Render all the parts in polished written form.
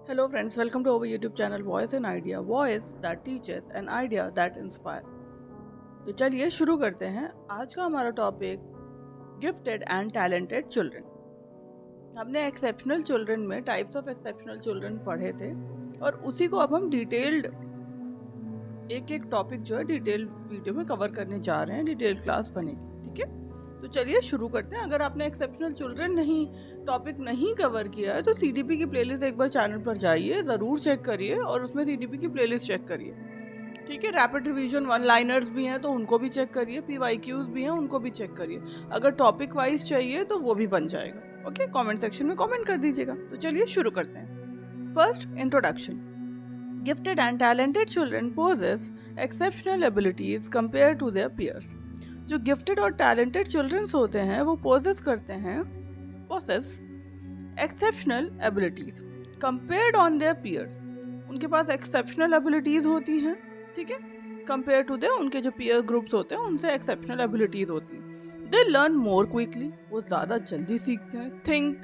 Hello friends, welcome to our YouTube channel Voice and Idea, voice that teaches and idea that inspire। तो चलिए शुरू करते हैं। आज का हमारा topic gifted and talented children. हमने एक्सेप्शनल चिल्ड्रन में टाइप्स ऑफ एक्सेप्शनल चिल्ड्रन पढ़े थे और उसी को अब हम डिटेल्ड एक एक टॉपिक जो है डिटेल वीडियो में कवर करने जा रहे हैं। डिटेल क्लास बनेगी, ठीक है। तो चलिए शुरू करते हैं। अगर आपने एक्सेप्शनल चिल्ड्रन टॉपिक नहीं कवर किया है तो सीडीपी की प्लेलिस्ट एक बार चैनल पर जाइए, ज़रूर चेक करिए और उसमें सीडीपी की प्लेलिस्ट चेक करिए, ठीक है। रैपिड रिवीजन वन लाइनर्स भी हैं तो उनको भी चेक करिए, पीवाईक्यूज भी हैं उनको भी चेक करिए। अगर टॉपिक वाइज चाहिए तो वो भी बन जाएगा, ओके। कमेंट सेक्शन में कमेंट कर दीजिएगा। तो चलिए शुरू करते हैं। First, introduction. Gifted and talented children possess exceptional abilities compared to their peers। जो गिफ्टेड और टैलेंटेड चिल्ड्रंस होते हैं वो पोजेस करते हैं exceptional abilities compared on their peers. उनके पास एक्सेप्शनल एबिलिटीज होती हैं, ठीक है। कंपेयर टू देयर, उनके जो पीयर ग्रुप्स होते हैं उनसे एक्सेप्शनल एबिलिटीज होती हैं। दे लर्न मोर क्विकली, वो ज़्यादा जल्दी सीखते हैं। Think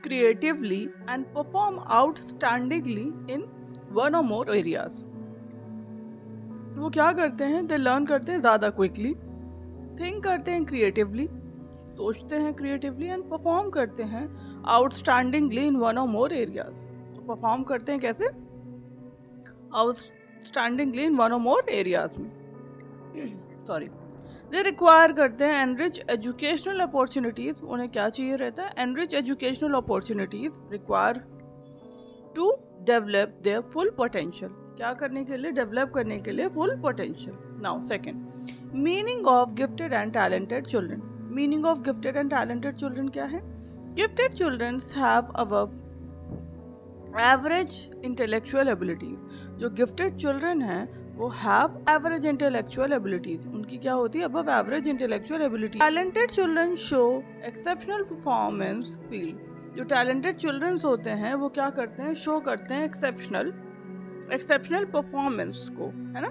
creatively and perform outstandingly in one और मोर एरियाज। वो क्या करते हैं? दे लर्न करते हैं ज़्यादा क्विकली, थिंक करते हैं क्रिएटिवली, सोचते हैं क्रिएटिवली, एंड परफॉर्म करते हैं आउटस्टैंडिंगली इन वन और मोर एरियाज। परफॉर्म करते हैं कैसे? आउटस्टैंडिंगली इन वन और मोर एरियाज में, सॉरी। दे रिक्वायर करते हैं एनरिच एजुकेशनल अपॉर्चुनिटीज। उन्हें क्या चाहिए रहता है? Enrich educational opportunities require to develop their full potential. क्या करने के लिए? डेवलप करने के लिए full potential. Now second, meaning of gifted and talented children. Meaning of gifted and talented children क्या है? Gifted children have above average intellectual abilities. जो गिफ्टेड चिल्ड्रन हैं वो हैव एवरेज इंटेलेक्चुअल एबिलिटीज। उनकी क्या होती है? Above average intellectual ability. Talented children show exceptional performance field. जो टैलेंटेड चिल्ड्रंस होते हैं वो क्या करते हैं? शो करते हैं एक्सेप्शनल परफॉर्मेंस को, है ना,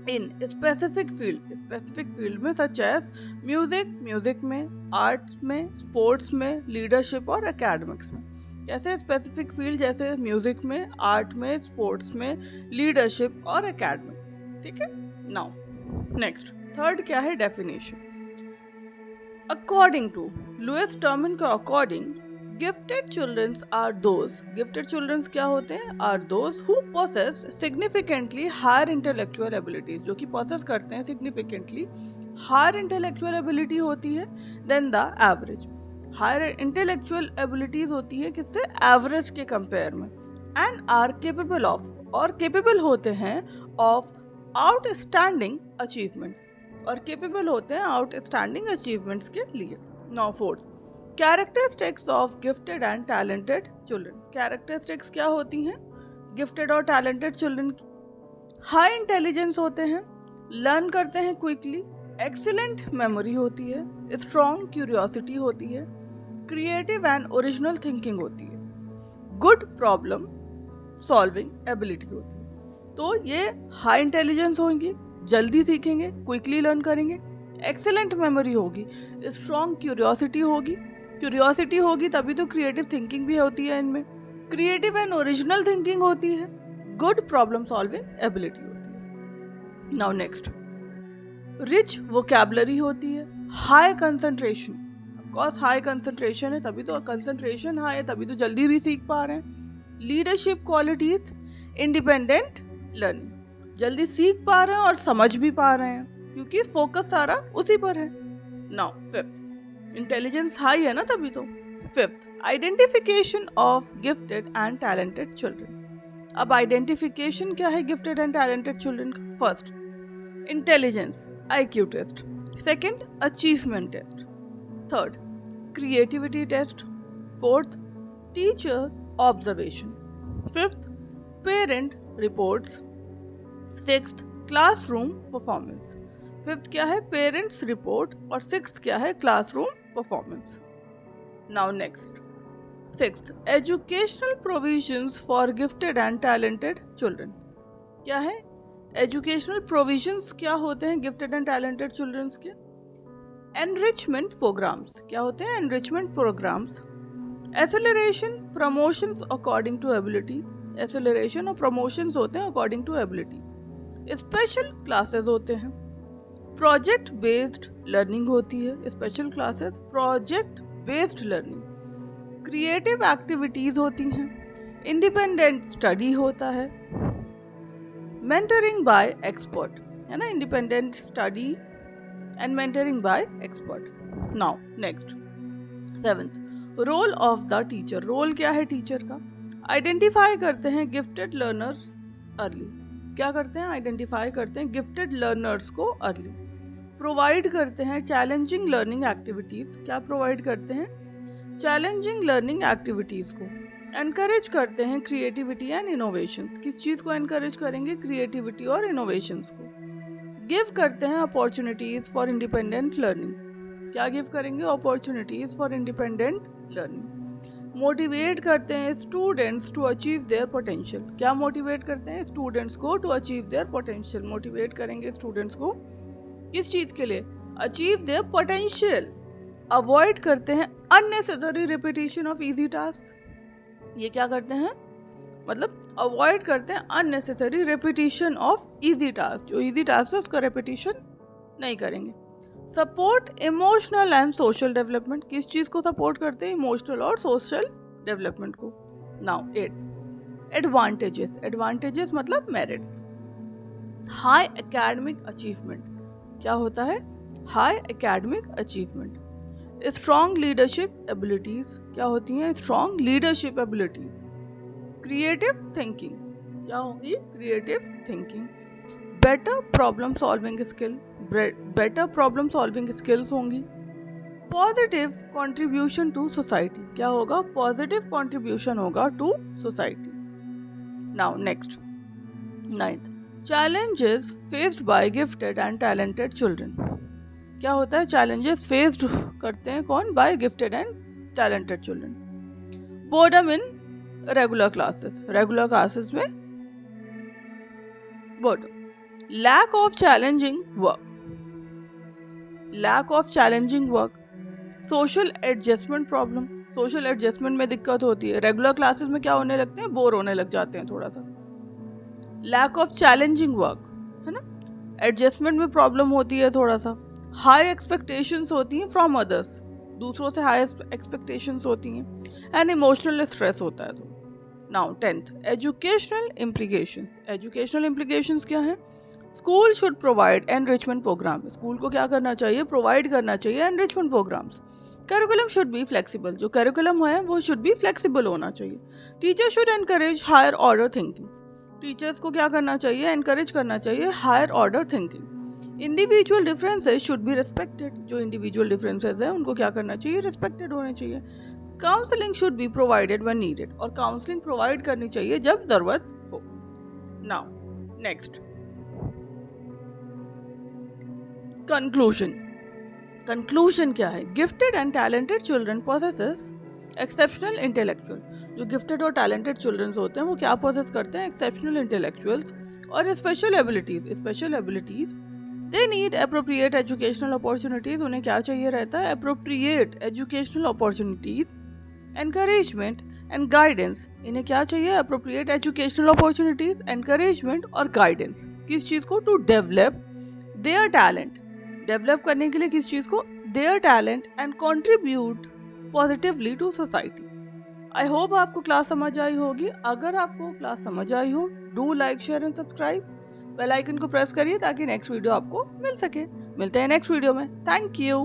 इन स्पेसिफिक फील्ड में, सच एज म्यूजिक में, आर्ट्स में, स्पोर्ट्स में, लीडरशिप और एकेडमिक्स में। जैसे स्पेसिफिक फील्ड, जैसे म्यूजिक में, आर्ट में, स्पोर्ट्स में, लीडरशिप और एकेडमिक, ठीक है। नाउ नेक्स्ट, थर्ड क्या है? Definition. According to Lewis Terman के according, gifted childrens are those. Gifted childrens क्या होते हैं? Are those who possess significantly higher intellectual abilities. जो कि पोसेस करते हैं सिग्निफिकेंटली हायर इंटेलेक्चुअल एबिलिटी होती है then the average. Higher intellectual abilities होती है किससे? एवरेज के कंपेयर में। एंड आर केपेबल ऑफ, और केपेबल होते हैं ऑफ आउटस्टैंडिंग अचीवमेंट्स, और केपेबल होते हैं आउटस्टैंडिंग अचीवमेंट्स के लिए। Now fourth, characteristics of gifted and talented children. Characteristics क्या होती हैं गिफ्टेड और टैलेंटेड चिल्ड्रन की? हाई इंटेलिजेंस होते हैं, लर्न करते हैं क्विकली, एक्सीलेंट मेमोरी होती है, स्ट्रॉन्ग क्यूरियोसिटी होती है, क्रिएटिव एंड ओरिजिनल थिंकिंग होती है, गुड प्रॉब्लम सॉल्विंग एबिलिटी होती है। तो ये हाई इंटेलिजेंस होंगी, जल्दी सीखेंगे, क्विकली लर्न करेंगे, एक्सीलेंट मेमोरी होगी, स्ट्रॉन्ग क्यूरियोसिटी होगी तभी तो क्रिएटिव थिंकिंग भी होती है इनमें, क्रिएटिव एंड ओरिजिनल थिंकिंग होती है, गुड प्रॉब्लम सॉल्विंग एबिलिटी होती है। नाउ नेक्स्ट, रिच वोकैबुलरी होती है, high concentration. Of course high concentration है तभी तो, कंसंट्रेशन हाई है तभी तो जल्दी भी सीख पा रहे हैं। लीडरशिप क्वालिटीज, इंडिपेंडेंट लर्निंग, जल्दी सीख पा रहे हैं और समझ भी पा रहे हैं क्योंकि फोकस सारा उसी पर है। नाउ फिफ्थ, इंटेलिजेंस हाई है ना तभी तो। Fifth, identification of gifted and talented children. अब आइडेंटिफिकेशन क्या है गिफ्टेड एंड टैलेंटेड चिल्ड्रन का? First, intelligence IQ test. Second, achievement test. Third, creativity test. Fourth, teacher observation. Fifth, parent reports. Sixth, classroom performance. Fifth क्या है? Parents report, और sixth क्या है? Classroom performance. Now next, sixth, educational provisions for gifted and talented children. क्या है? Educational provisions क्या होते हैं गिफ्टेड एंड टैलेंटेड चिल्ड्रंस के? Enrichment programmes. क्या होते हैं? Enrichment programmes acceleration, promotions according to ability, acceleration और प्रमोशंस होते हैं according to ability. Special classes होते हैं, प्रोजेक्ट बेस्ड लर्निंग होती है, special classes project based learning, creative activities होती हैं, इंडिपेंडेंट स्टडी होता है, मेंटरिंग बाय एक्सपर्ट, है ना, independent study and mentoring by expert. Now next 7th, role of the teacher. Role क्या है टीचर का? आइडेंटिफाई करते हैं गिफ्टेड लर्नर्स अर्ली। क्या करते हैं? आइडेंटिफाई करते हैं गिफ्टेड लर्नर्स को अर्ली। प्रोवाइड करते हैं चैलेंजिंग लर्निंग एक्टिविटीज। क्या प्रोवाइड करते हैं? चैलेंजिंग लर्निंग एक्टिविटीज को। एनकरेज करते हैं क्रिएटिविटी एंड इनोवेशंस। किस चीज को एनकरेज करेंगे? क्रिएटिविटी और इनोवेशंस को। गिव करते हैं अपॉर्चुनिटीज फॉर इंडिपेंडेंट लर्निंग। क्या गिव करेंगे? Opportunities for independent learning. Motivate करते हैं students to achieve their potential. क्या मोटिवेट करते हैं? स्टूडेंट्स को to achieve their potential. Motivate करेंगे स्टूडेंट्स को किस चीज के लिए? Achieve their potential. अवॉइड करते हैं unnecessary repetition of easy task. ये क्या करते हैं? मतलब अवॉइड करते हैं unnecessary repetition of easy task. जो इजी टास्क है उसका रिपीटिशन नहीं करेंगे। Support emotional and social development. किस चीज को सपोर्ट करते हैं? इमोशनल और सोशल डेवलपमेंट को। Now 8th, advantages. एडवांटेजेस मतलब मेरिट्स। High academic achievement. क्या होता है? High academic achievement. Strong leadership abilities. क्या होती हैं? Strong leadership abilities. Creative thinking. क्या होगी? Creative thinking. Better problem solving skill. Better problem solving skills होंगी। Positive contribution to society. क्या होगा? पॉजिटिव कंट्रीब्यूशन होगा to society. Now next 9th, challenges faced by gifted and talented children. क्या होता है? Challenges faced करते हैं कौन? By gifted and talented children. Boredom in regular classes. Regular classes में boredom. Lack of challenging work. Lack of challenging work. Social adjustment problem. Social adjustment में दिक्कत होती है। रेगुलर क्लासेस में क्या होने लगते हैं? बोर होने लग जाते हैं थोड़ा सा। लैक ऑफ चैलेंजिंग वर्क, है ना, एडजस्टमेंट में प्रॉब्लम होती है थोड़ा सा। हाई एक्सपेक्टेशंस होती हैं फ्रॉम अदर्स। दूसरों से हाई एक्सपेक्टेशंस होती हैं एंड इमोशनल स्ट्रेस होता है। तो now 10th, educational implications. Educational implications क्या है? School should provide enrichment program. School को क्या करना चाहिए? प्रोवाइड करना चाहिए enrichment programs. Curriculum should be flexible. जो करिकुलम है वो शुड बी फ्लेक्सिबल होना चाहिए। Teacher should encourage higher order thinking. Teachers को क्या करना चाहिए? एनकरेज करना चाहिए higher order thinking. Individual differences should be respected. जो इंडिविजुअल डिफरेंसेस है उनको क्या करना चाहिए? रिस्पेक्टेड होने चाहिए। Counselling should be provided when needed. और काउंसलिंग प्रोवाइड करनी चाहिए जब जरूरत हो। Now next conclusion. कंक्लूजन क्या है? Gifted and talented children possesses exceptional intellectual. जो गिफ्टेड और टैलेंटेड चिल्ड्रंस होते हैं वो क्या पोसेस करते हैं? एक्सेप्शनल इंटेलेक्चुअल्स और special abilities. Special abilities. They need appropriate educational opportunities. उन्हें क्या चाहिए रहता है? Appropriate educational opportunities, encouragement and guidance. इन्हें क्या चाहिए? एप्रोप्रिएट एजुकेशनल अपॉर्चुनिटीज, एनकरेजमेंट और गाइडेंस। किस चीज को? To develop their talent. Develop करने के लिए किस चीज को? Their talent and contribute positively to society. I hope आपको क्लास समझ आई होगी। अगर आपको क्लास समझ आई हो, do like, share and subscribe. Bell icon को प्रेस करिए ताकि नेक्स्ट वीडियो आपको मिल सके। मिलते हैं नेक्स्ट वीडियो में। Thank you.